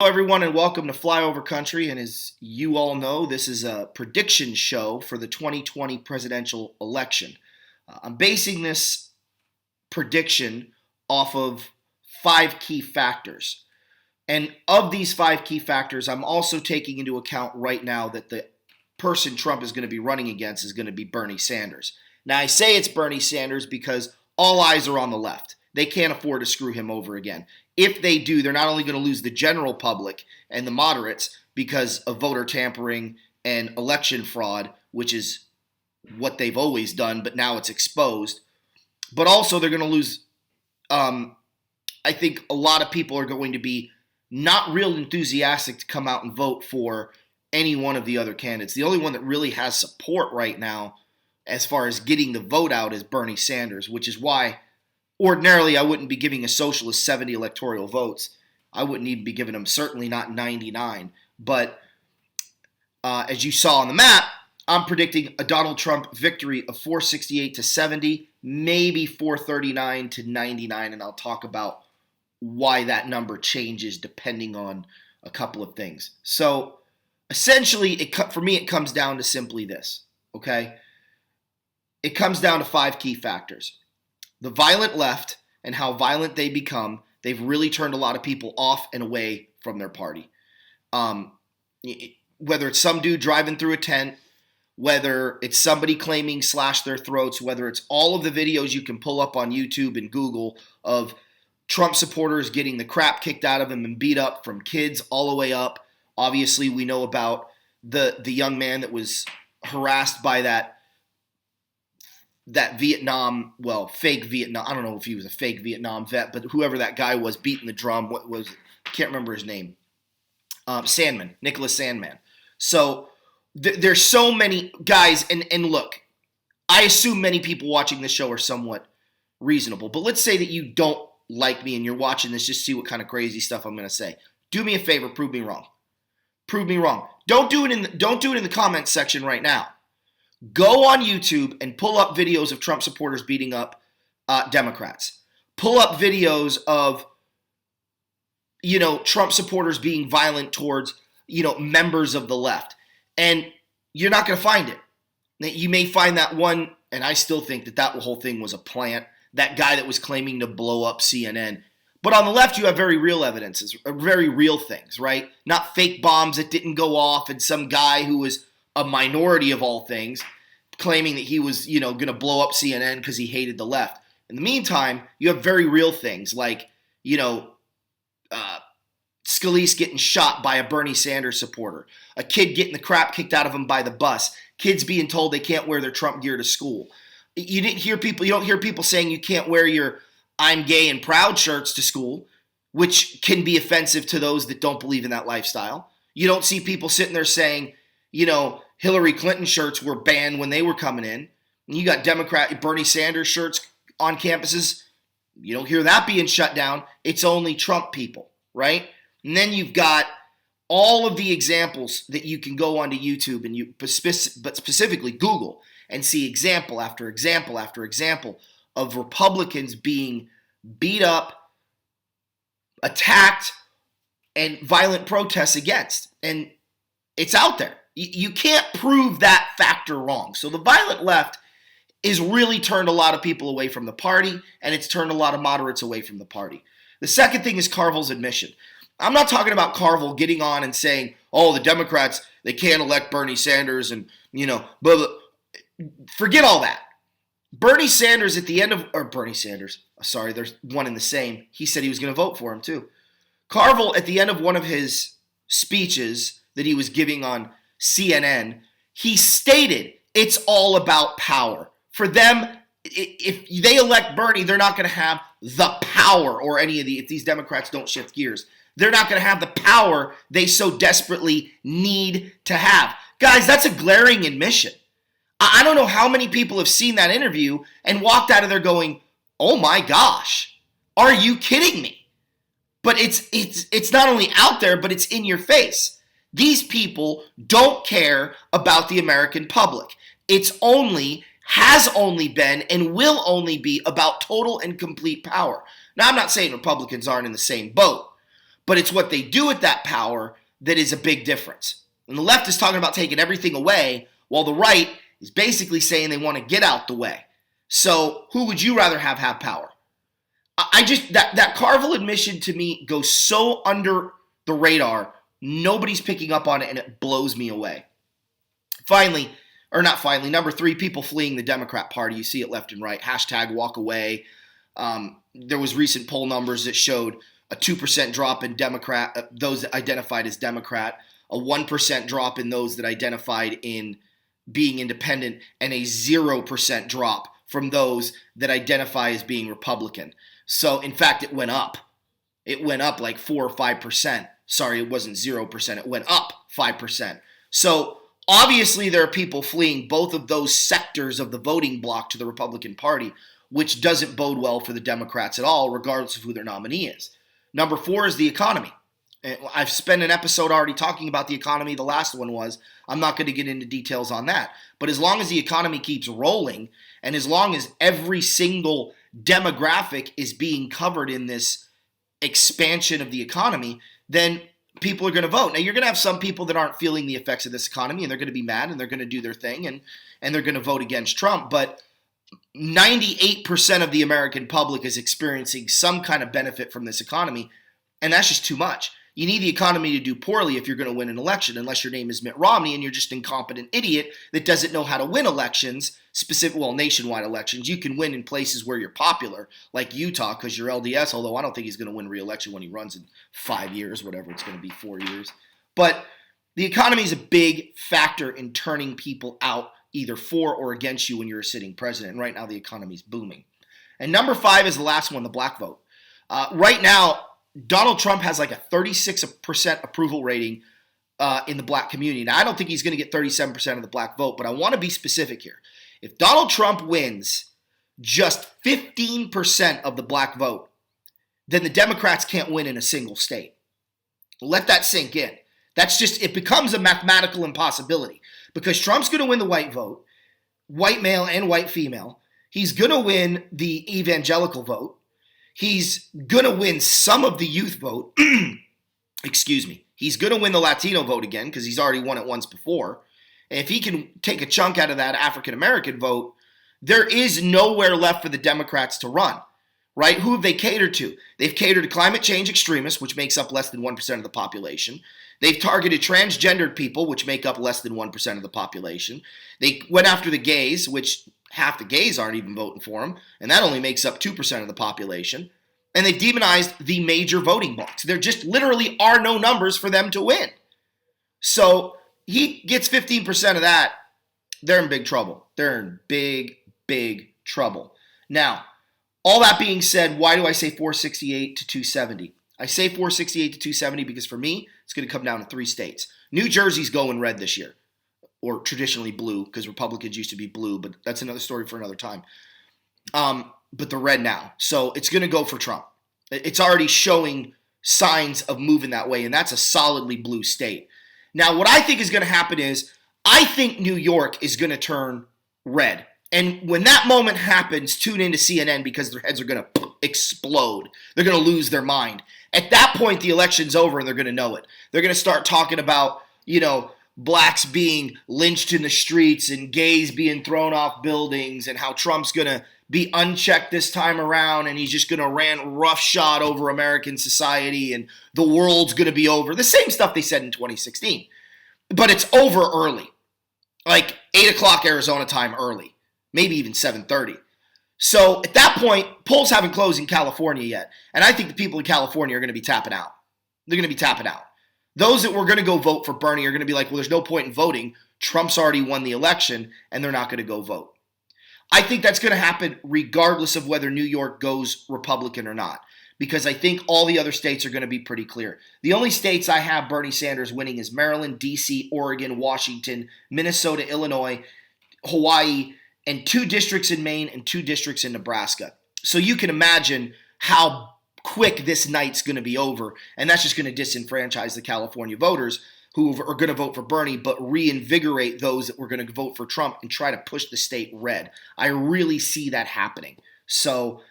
Hello, everyone, and welcome to Flyover Country. And as you all know, this is a prediction show for the 2020 presidential election. I'm basing this prediction off of five key factors. And of these five key factors, I'm also taking into account right now that the person Trump is going to be running against is going to be Bernie Sanders. Now, I say it's Bernie Sanders because all eyes are on the left. They can't afford to screw him over again. If they do, they're not only going to lose the general public and the moderates because of voter tampering and election fraud, which is what they've always done, but now it's exposed. But also they're going to lose, I think a lot of people are going to be not real enthusiastic to come out and vote for any one of the other candidates. The only one that really has support right now as far as getting the vote out is Bernie Sanders, which is why ordinarily I wouldn't be giving a socialist 70 electoral votes. I wouldn't even be giving him certainly not 99. But as you saw on the map, I'm predicting a Donald Trump victory of 468 to 70, maybe 439 to 99, and I'll talk about why that number changes depending on a couple of things. So essentially, for me, it comes down to simply this, okay? It comes down to five key factors. The violent left and how violent they become, they've really turned a lot of people off and away from their party. Whether it's some dude driving through a tent, whether it's somebody claiming slash their throats, whether it's all of the videos you can pull up on YouTube and Google of Trump supporters getting the crap kicked out of them and beat up from kids all the way up. Obviously, we know about the young man that was harassed by that Vietnam, fake Vietnam. I don't know if he was a fake Vietnam vet, but whoever that guy was beating the drum, I can't remember his name. Sandman, Nicholas Sandman. So there's so many guys, and look, I assume many people watching this show are somewhat reasonable, but let's say that you don't like me and you're watching this just to see what kind of crazy stuff I'm going to say. Do me a favor, prove me wrong. Prove me wrong. Don't do it in the comments section right now. Go on YouTube and pull up videos of Trump supporters beating up Democrats. Pull up videos of, Trump supporters being violent towards, members of the left. And you're not going to find it. You may find that one, and I still think that whole thing was a plant. That guy that was claiming to blow up CNN. But on the left, you have very real evidences, very real things, right? Not fake bombs that didn't go off and some guy who was a minority of all things, claiming that he was, going to blow up CNN because he hated the left. In the meantime, you have very real things like, Scalise getting shot by a Bernie Sanders supporter, a kid getting the crap kicked out of him by the bus, kids being told they can't wear their Trump gear to school. You don't hear people saying you can't wear your I'm gay and proud shirts to school, which can be offensive to those that don't believe in that lifestyle. You don't see people sitting there saying, Hillary Clinton shirts were banned when they were coming in. And you got Bernie Sanders shirts on campuses. You don't hear that being shut down. It's only Trump people, right? And then you've got all of the examples that you can go onto YouTube and but specifically Google and see example after example after example of Republicans being beat up, attacked, and violent protests against. And it's out there. You can't prove that factor wrong. So the violent left is really turned a lot of people away from the party, and it's turned a lot of moderates away from the party. The second thing is Carville's admission. I'm not talking about Carville getting on and saying, oh, the Democrats, they can't elect Bernie Sanders and, blah, blah. Forget all that. Bernie Sanders there's one in the same. He said he was going to vote for him too. Carville, at the end of one of his speeches that he was giving on CNN, he stated it's all about power. For them, if they elect Bernie, they're not going to have the power or if these Democrats don't shift gears, they're not going to have the power they so desperately need to have. Guys, that's a glaring admission. I don't know how many people have seen that interview and walked out of there going, oh my gosh, are you kidding me? But it's not only out there, but it's in your face. These people don't care about the American public. Has only been, and will only be about total and complete power. Now, I'm not saying Republicans aren't in the same boat, But it's what they do with that power that is a big difference. And the left is talking about taking everything away, while the right is basically saying they want to get out the way. So who would you rather have power? I just, that Carville admission to me goes so under the radar. Nobody's picking up on it, and it blows me away. Finally, or not finally, number 3, people fleeing the Democrat Party. You see it left and right. Hashtag walk away. There was recent poll numbers that showed a 2% drop in Democrat, those that identified as Democrat, a 1% drop in those that identified in being independent, and a 0% drop from those that identify as being Republican. So, in fact, it went up. It went up like 4 or 5%. Sorry, it wasn't 0%. It went up 5%. So, obviously, there are people fleeing both of those sectors of the voting bloc to the Republican Party, which doesn't bode well for the Democrats at all, regardless of who their nominee is. Number 4 is the economy. I've spent an episode already talking about the economy. The last one was. I'm not going to get into details on that. But as long as the economy keeps rolling, and as long as every single demographic is being covered in this expansion of the economy, then people are going to vote. Now, you're going to have some people that aren't feeling the effects of this economy, and they're going to be mad, and they're going to do their thing, and they're going to vote against Trump. But 98% of the American public is experiencing some kind of benefit from this economy, and that's just too much. You need the economy to do poorly if you're going to win an election, unless your name is Mitt Romney and you're just an incompetent idiot that doesn't know how to win elections, nationwide elections. You can win in places where you're popular, like Utah, because you're LDS, although I don't think he's going to win re-election when he runs in 5 years, whatever it's going to be, 4 years. But the economy is a big factor in turning people out either for or against you when you're a sitting president. And right now the economy is booming. And number 5 is the last one, the black vote. Right now, Donald Trump has like a 36% approval rating in the black community. Now, I don't think he's going to get 37% of the black vote, but I want to be specific here. If Donald Trump wins just 15% of the black vote, then the Democrats can't win in a single state. Let that sink in. It becomes a mathematical impossibility because Trump's going to win the white vote, white male and white female. He's going to win the evangelical vote. He's going to win some of the youth vote. Excuse me. He's going to win the Latino vote again because he's already won it once before. And if he can take a chunk out of that African-American vote, there is nowhere left for the Democrats to run, right? Who have they catered to? They've catered to climate change extremists, which makes up less than 1% of the population. They've targeted transgendered people, which make up less than 1% of the population. They went after the gays, which half the gays aren't even voting for him, and that only makes up 2% of the population. And they demonized the major voting blocs. There just literally are no numbers for them to win. So he gets 15% of that, they're in big trouble. They're in big, big trouble. Now, all that being said, why do I say 468 to 270? I say 468 to 270 because for me, it's going to come down to 3 states. New Jersey's going red this year, or traditionally blue, because Republicans used to be blue, but that's another story for another time. But they're red now. So it's going to go for Trump. It's already showing signs of moving that way, and that's a solidly blue state. Now, what I think is going to happen is I think New York is going to turn red. And when that moment happens, tune into CNN because their heads are going to explode. They're going to lose their mind. At that point, the election's over and they're going to know it. They're going to start talking about, blacks being lynched in the streets and gays being thrown off buildings and how Trump's going to be unchecked this time around and he's just going to ran roughshod over American society and the world's going to be over. The same stuff they said in 2016. But it's over early. Like 8 o'clock Arizona time early. Maybe even 7:30. So at that point, polls haven't closed in California yet. And I think the people in California are going to be tapping out. They're going to be tapping out. Those that were going to go vote for Bernie are going to be like, well, there's no point in voting. Trump's already won the election, and they're not going to go vote. I think that's going to happen regardless of whether New York goes Republican or not, because I think all the other states are going to be pretty clear. The only states I have Bernie Sanders winning is Maryland, D.C., Oregon, Washington, Minnesota, Illinois, Hawaii, and 2 districts in Maine and 2 districts in Nebraska. So you can imagine how quick this night's going to be over, and that's just going to disenfranchise the California voters who are going to vote for Bernie, but reinvigorate those that were going to vote for Trump and try to push the state red. I really see that happening. So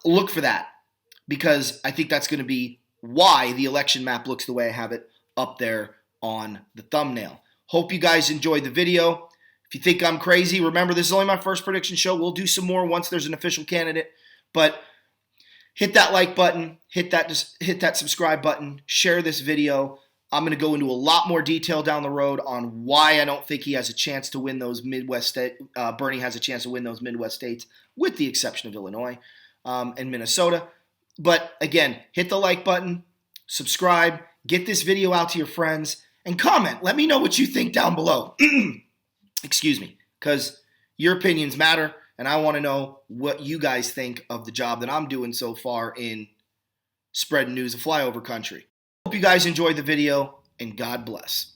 look for that, because I think that's going to be why the election map looks the way I have it up there on the thumbnail. Hope you guys enjoyed the video. If you think I'm crazy, remember this is only my first prediction show. We'll do some more once there's an official candidate. But hit that like button, hit that subscribe button, share this video. I'm going to go into a lot more detail down the road on why I don't think he has a chance to win those Midwest states. Bernie has a chance to win those Midwest states, with the exception of Illinois and Minnesota. But again, hit the like button, subscribe, get this video out to your friends, and comment. Let me know what you think down below. Excuse me, because your opinions matter, and I want to know what you guys think of the job that I'm doing so far in spreading news of flyover country. Hope you guys enjoyed the video, and God bless.